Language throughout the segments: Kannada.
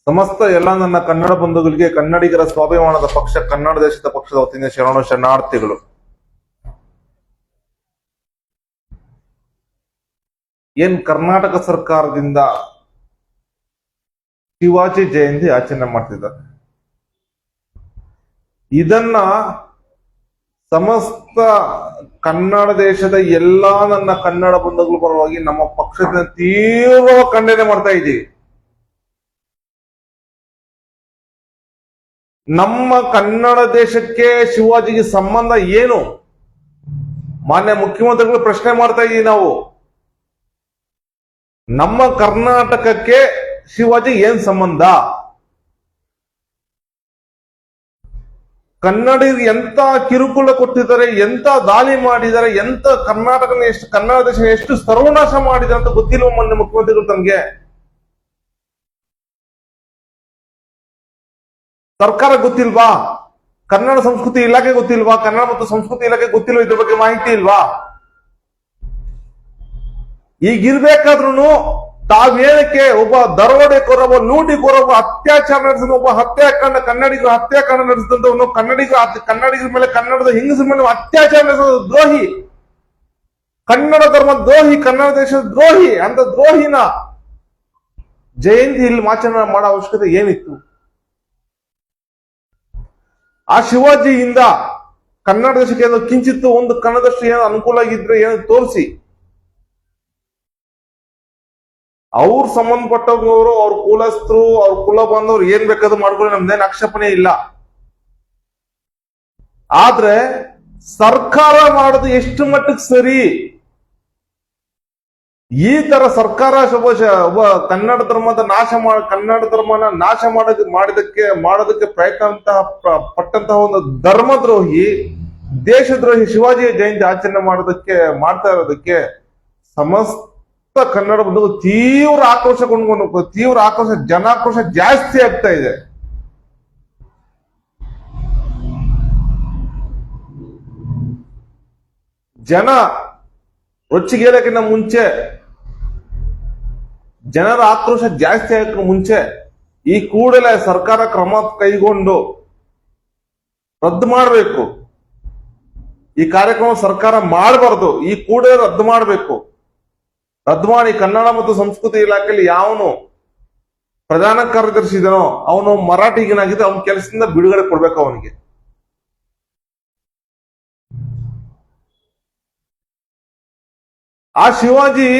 ಸಮಸ್ತ ಎಲ್ಲ ನನ್ನ ಕನ್ನಡ ಬಂಧುಗಳಿಗೆ ಕನ್ನಡಿಗರ ಸ್ವಾಭಿಮಾನದ ಪಕ್ಷ ಕನ್ನಡ ದೇಶದ ಪಕ್ಷದ ವತಿಯಿಂದ ಶರಣು ಶರಣಾರ್ಥಿಗಳು. ಏನ್ ಕರ್ನಾಟಕ ಸರ್ಕಾರದಿಂದ ಶಿವಾಜಿ ಜಯಂತಿ ಆಚರಣೆ ಮಾಡ್ತಿದ್ದಾರೆ, ಇದನ್ನ ಸಮಸ್ತ ಕನ್ನಡ ದೇಶದ ಎಲ್ಲಾ ನನ್ನ ಕನ್ನಡ ಬಂಧುಗಳ ಪರವಾಗಿ ನಮ್ಮ ಪಕ್ಷದಿಂದ ತೀವ್ರ ಖಂಡನೆ ಮಾಡ್ತಾ ಇದ್ದೀವಿ. ನಮ್ಮ ಕನ್ನಡ ದೇಶಕ್ಕೆ ಶಿವಾಜಿಗೆ ಸಂಬಂಧ ಏನು? ಮಾನ್ಯ ಮುಖ್ಯಮಂತ್ರಿಗಳು ಪ್ರಶ್ನೆ ಮಾಡ್ತಾ ಇದ್ದೀವಿ ನಾವು. ನಮ್ಮ ಕರ್ನಾಟಕಕ್ಕೆ ಶಿವಾಜಿ ಏನ್ ಸಂಬಂಧ? ಕನ್ನಡಿಗರಿಗೆ ಎಂತ ಕಿರುಕುಳ ಕೊಟ್ಟಿದ್ದಾರೆ, ಎಂತ ದಾಳಿ ಮಾಡಿದ್ದಾರೆ, ಎಂತ ಕನ್ನಡ ದೇಶ ಎಷ್ಟು ಸರ್ವನಾಶ ಮಾಡಿದ್ದಾರೆ ಅಂತ ಗೊತ್ತಿಲ್ವ ಮಾನ್ಯ ಮುಖ್ಯಮಂತ್ರಿಗಳು ತಮ್ಗೆ? ಸರ್ಕಾರ ಗೊತ್ತಿಲ್ವಾ? ಕನ್ನಡ ಸಂಸ್ಕೃತಿ ಇಲಾಖೆ ಗೊತ್ತಿಲ್ವಾ? ಕನ್ನಡ ಮತ್ತು ಸಂಸ್ಕೃತಿ ಇಲಾಖೆ ಗೊತ್ತಿಲ್ವಾ? ಇದ್ರ ಬಗ್ಗೆ ಮಾಹಿತಿ ಇಲ್ವಾ? ಈಗಿರ್ಬೇಕಾದ್ರೂ ತಾವೇನಕ್ಕೆ ಒಬ್ಬ ದರೋಡೆಕೋರ, ಒಬ್ಬ ಲೂಟಿಕೋರ, ಒಬ್ಬ ಅತ್ಯಾಚಾರ ನಡೆಸಿದ, ಒಬ್ಬ ಕನ್ನಡಿಗರು ಹತ್ಯಾಕಾಂಡ ನಡೆಸಿದಂತ ಕನ್ನಡಿಗರ ಮೇಲೆ, ಕನ್ನಡದ ಹೆಂಗಸರ ಮೇಲೆ ಅತ್ಯಾಚಾರ ನಡೆಸಿದ ದ್ರೋಹಿ, ಕನ್ನಡ ಧರ್ಮ ದ್ರೋಹಿ, ಕನ್ನಡ ದೇಶದ ದ್ರೋಹಿ, ಅಂತ ದ್ರೋಹಿನ ಜಯಂತಿ ಇಲ್ಲಿ ಆಚರಣೆ ಮಾಡೋ ಅವಶ್ಯಕತೆ ಏನಿತ್ತು? ಆ ಶಿವಾಜಿಯಿಂದ ಕನ್ನಡ ದೇಶಕ್ಕೆ ಏನೋ ಕಿಂಚಿತ್ತು ಒಂದು ಕನ್ನಡದಷ್ಟು ಏನೋ ಅನುಕೂಲ ಆಗಿದ್ರೆ ಏನೋ ತೋರಿಸಿ. ಅವ್ರು ಸಂಬಂಧಪಟ್ಟವರು, ಅವ್ರ ಕುಲಸ್ಥರು, ಅವ್ರ ಕುಲ ಬಂದವ್ರು ಏನ್ ಬೇಕಾದ್ರೂ ಮಾಡ್ಕೊಳ್ಳಿ, ನಮ್ದೇನು ಆಕ್ಷೇಪಣೆ ಇಲ್ಲ. ಆದ್ರೆ ಸರ್ಕಾರ ಮಾಡೋದು ಎಷ್ಟು ಮಟ್ಟಕ್ಕೆ ಸರಿ? ಈ ತರ ಸರ್ಕಾರ ಒಬ್ಬ ಕನ್ನಡ ಧರ್ಮದ ಕನ್ನಡ ಧರ್ಮನ ನಾಶ ಮಾಡೋದಕ್ಕೆ ಪ್ರಯತ್ನ ಪಟ್ಟಂತಹ ಒಂದು ಧರ್ಮದ್ರೋಹಿ, ದೇಶದ್ರೋಹಿ ಶಿವಾಜಿ ಜಯಂತಿ ಆಚರಣೆ ಮಾಡ್ತಾ ಇರೋದಕ್ಕೆ ಸಮಸ್ತ ಕನ್ನಡ ಬಂಧು ತೀವ್ರ ಆಕ್ರೋಶ, ಜನಾಕ್ರೋಶ ಜಾಸ್ತಿ ಆಗ್ತಾ ಇದೆ. ಜನ ರೊಚ್ಚಿಗೇಳಕ್ಕಿಂತ ಮುಂಚೆ, ಜನರ ಆಕ್ರೋಶ ಜಾಸ್ತಿ ಆಗಕ್ಕೆ ಮುಂಚೆ ಈ ಕೂಡಲೇ ಸರ್ಕಾರ ಕ್ರಮ ಕೈಗೊಂಡು ರದ್ದು ಮಾಡಬೇಕು. ಈ ಕಾರ್ಯಕ್ರಮ ಸರ್ಕಾರ ಮಾಡಬಾರದು, ಈ ಕೂಡಲೇ ರದ್ದು ಮಾಡಬೇಕು. ರದ್ದು ಮಾಡಿ ಕನ್ನಡ ಮತ್ತು ಸಂಸ್ಕೃತಿ ಇಲಾಖೆಯಲ್ಲಿ ಯಾವನು ಪ್ರಧಾನ ಕಾರ್ಯದರ್ಶಿ ಇದನೋ ಅವನು ಮರಾಠಿಗನಾಗಿದ್ದು ಅವನ ಕೆಲಸದಿಂದ ಬಿಡುಗಡೆ ಕೊಡ್ಬೇಕು ಅವನಿಗೆ. ಆ ಶಿವಾಜಿ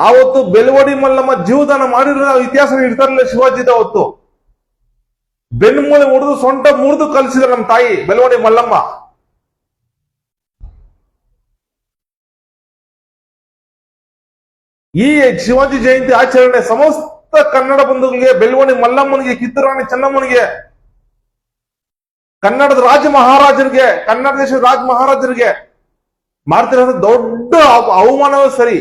ಆವತ್ತು ಬೆಳವಡಿ ಮಲ್ಲಮ್ಮ ಜೀವದಾನ ಮಾಡಿರೋ ಇತಿಹಾಸ ಇರ್ತಾರಲ್ಲ ಶಿವಾಜಿದ. ಅವತ್ತು ಬೆನ್ಮೂಳೆ ಮುರಿದು ಸೊಂಟ ಮುರಿದು ಕಲಿಸಿದ ನಮ್ಮ ತಾಯಿ ಬೆಳವಡಿ ಮಲ್ಲಮ್ಮ. ಈ ಶಿವಾಜಿ ಜಯಂತಿ ಆಚರಣೆ ಸಮಸ್ತ ಕನ್ನಡ ಬಂಧುಗಳಿಗೆ, ಬೆಳವಡಿ ಮಲ್ಲಮ್ಮನಿಗೆ, ಕಿತ್ತೂರಾಣಿ ಚೆನ್ನಮ್ಮನಿಗೆ, ಕನ್ನಡದ ರಾಜ ಮಹಾರಾಜರಿಗೆ, ಕನ್ನಡ ದೇಶದ ರಾಜ ಮಹಾರಾಜರಿಗೆ ಮಾಡ್ತಿರೋ ದೊಡ್ಡ ಅವಮಾನವೇ ಸರಿ.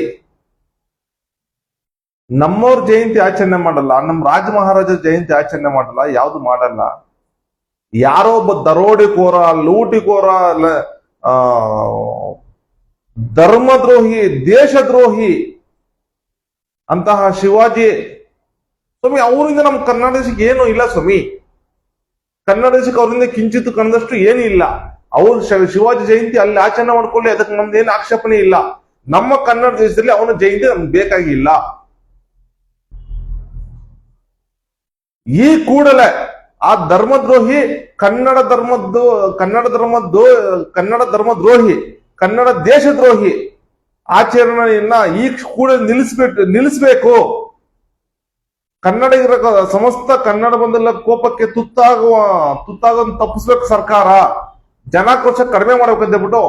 ನಮ್ಮವ್ರ ಜಯಂತಿ ಆಚರಣೆ ಮಾಡಲ್ಲ, ನಮ್ಮ ರಾಜ ಮಹಾರಾಜರ ಜಯಂತಿ ಆಚರಣೆ ಮಾಡಲ್ಲ, ಯಾವ್ದು ಮಾಡಲ್ಲ. ಯಾರೋ ಒಬ್ಬ ದರೋಡೆಕೋರ, ಲೂಟಿಕೋರ, ಧರ್ಮದ್ರೋಹಿ, ದೇಶದ್ರೋಹಿ ಅಂತಹ ಶಿವಾಜಿ ಸ್ವಾಮಿ ಅವರಿಂದ ನಮ್ಮ ಕನ್ನಡ ದೇಶಕ್ಕೆ ಏನು ಇಲ್ಲ ಸ್ವಾಮಿ. ಕನ್ನಡ ದೇಶಕ್ಕೆ ಅವರಿಂದ ಕಿಂಚಿತ್ತು ಕಂಡಷ್ಟು ಏನು ಇಲ್ಲ. ಅವ್ರು ಶಿವಾಜಿ ಜಯಂತಿ ಅಲ್ಲಿ ಆಚರಣೆ ಮಾಡ್ಕೊಳ್ಳಿ, ಅದಕ್ಕೆ ನಮ್ದೇನು ಆಕ್ಷೇಪಣೆ ಇಲ್ಲ. ನಮ್ಮ ಕನ್ನಡ ದೇಶದಲ್ಲಿ ಅವನ ಜಯಂತಿ ನಮ್ಗೆ ಬೇಕಾಗಿಲ್ಲ. ಈ ಕೂಡಲೇ ಆ ಧರ್ಮದ್ರೋಹಿ, ಕನ್ನಡ ಧರ್ಮದ್ರೋಹಿ, ಕನ್ನಡ ದೇಶದ್ರೋಹಿ ಆಚರಣೆಯನ್ನ ಈ ಕೂಡಲೇ ನಿಲ್ಲಿಸಬೇಕು. ಕನ್ನಡಿಗರ ಸಮಸ್ತ ಕನ್ನಡ ಬಂಧುಗಳ ಕೋಪಕ್ಕೆ ತುತ್ತಾಗೋದನ್ನ ತಪ್ಪಿಸ್ಬೇಕು ಸರ್ಕಾರ. ಜನಾಕ್ರೋಶ ಕಡಿಮೆ ಮಾಡಬೇಕಂತ ಹೇಳ್ಬಿಟ್ಟು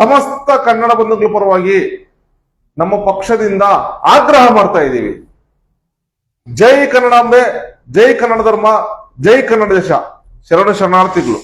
ಸಮಸ್ತ ಕನ್ನಡ ಬಂಧುಗಳ ಪರವಾಗಿ ನಮ್ಮ ಪಕ್ಷದಿಂದ ಆಗ್ರಹ ಮಾಡ್ತಾ ಇದ್ದೀವಿ. ಜೈ ಕನ್ನಡಾಂಬೆ, ಜೈ ಕನ್ನಡ ಧರ್ಮ, ಜೈ ಕನ್ನಡ ದೇಶ. ಶರಣಾರ್ಥಿಗಳು.